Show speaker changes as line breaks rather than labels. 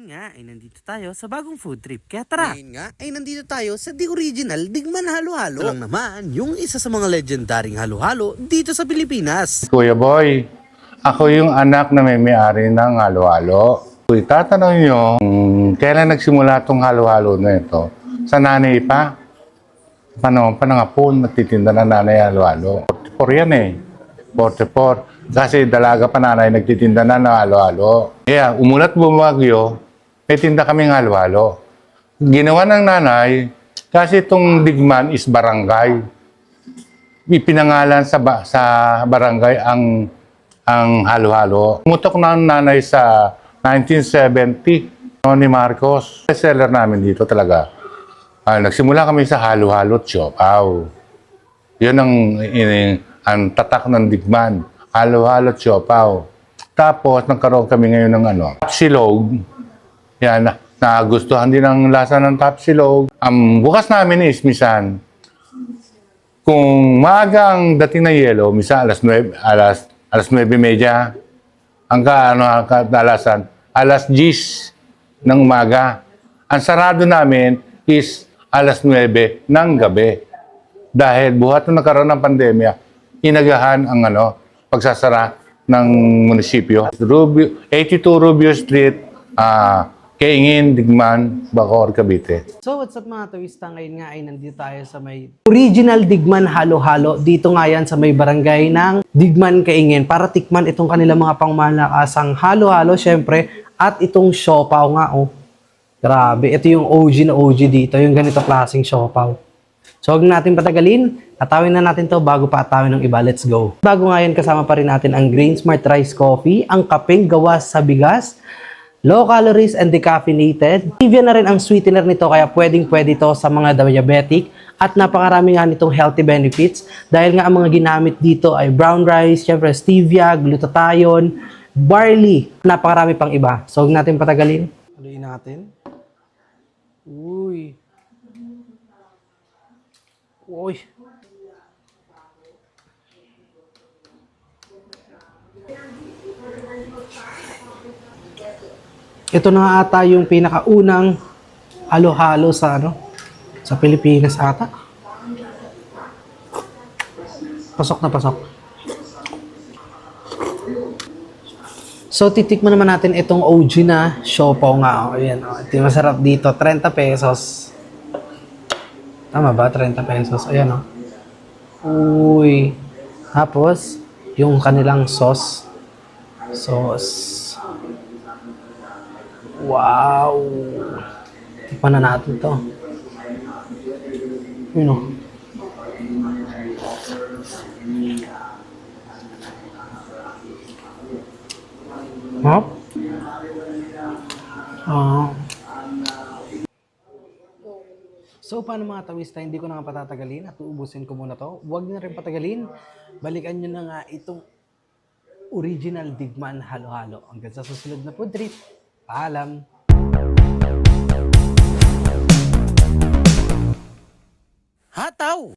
Ngayon nga ay nandito tayo sa bagong food trip. Kaya tara!
Ngayon nga ay nandito tayo sa The Original Digman Halo-Halo. Ito lang naman yung isa sa mga legendaring halo-halo dito sa Pilipinas.
Kuya Boy, ako yung anak na may-ari ng halo-halo. Itatanong nyo, kailan nagsimula itong halo-halo na ito? Sa nanay pa? Paano nga po nagtitinda na nanay halo-halo? 44 yan eh. 44. Kasi dalaga pa nanay nagtitinda na ng halo-halo. Kaya umulat bumagyo, may tinda kaming halo-halo. Ginawa ng nanay, kasi itong Digman is barangay. Ipinangalan sa barangay ang halo-halo. Umutok na ang nanay sa 1970 ni Marcos. Seller namin dito talaga. Nagsimula kami sa halo-halo at siopaw. Yun ang tatak ng Digman. Halo-halo at siopaw. Tapos nagkaroon kami ngayon ng tapsilog. Yan, nagustuhan din ang lasa ng tapsilog. Ang bukas namin is misan, kung maaga ang dating na yelo, misa alas 9:30, ang kadalasan, alas 10 ng umaga. Ang sarado namin is alas 9 ng gabi. Dahil buhat na nagkaroon ng pandemya, inagahan ang pagsasara ng munisipyo. 82 Rubio Street, Kaingin, Digman, Bacoor, Cavite.
So what's up mga tawista? Ngayon nga ay nandito tayo sa may Original Digman Halo-Halo. Dito nga yan sa may barangay ng Digman, Kaingin. Para tikman itong kanilang mga pangmalakasang halo-halo syempre. At itong siopaw nga oh. Grabe, ito yung OG na OG dito. Yung ganito klaseng siopaw. So huwag natin patagalin. Atawin na natin to bago pa atawin ng iba. Let's go. Bago nga yan, kasama pa rin natin ang Grain Smart Rice Coffee, ang kapeng gawa sa bigas, low calories and decaffeinated. Stevia na rin ang sweetener nito kaya pwedeng-pwede to sa mga diabetic at napakarami nga nitong healthy benefits dahil nga ang mga ginamit dito ay brown rice, syempre stevia, glutathione, barley, napakarami pang iba. So huwag natin patagalin. Haluin natin. Uy. Uy. Ito na nga ata yung pinakaunang halo-halo sa sa Pilipinas ata. Pasok na pasok. So titikman naman natin itong OG na siopaw nga. Ayan, ito yung masarap dito. 30 pesos. Tama ba? 30 pesos. Ayan Uy. Tapos, yung kanilang sauce. Wow! Tikman na natin to. Hop? So, paano mga tawista, hindi ko na nga patatagalin at uubusin ko muna to. Huwag na rin patagalin. Balikan nyo na nga itong Original Digman Halo-Halo. Hanggang sa susunod na food trip. Paalam!
Hataw!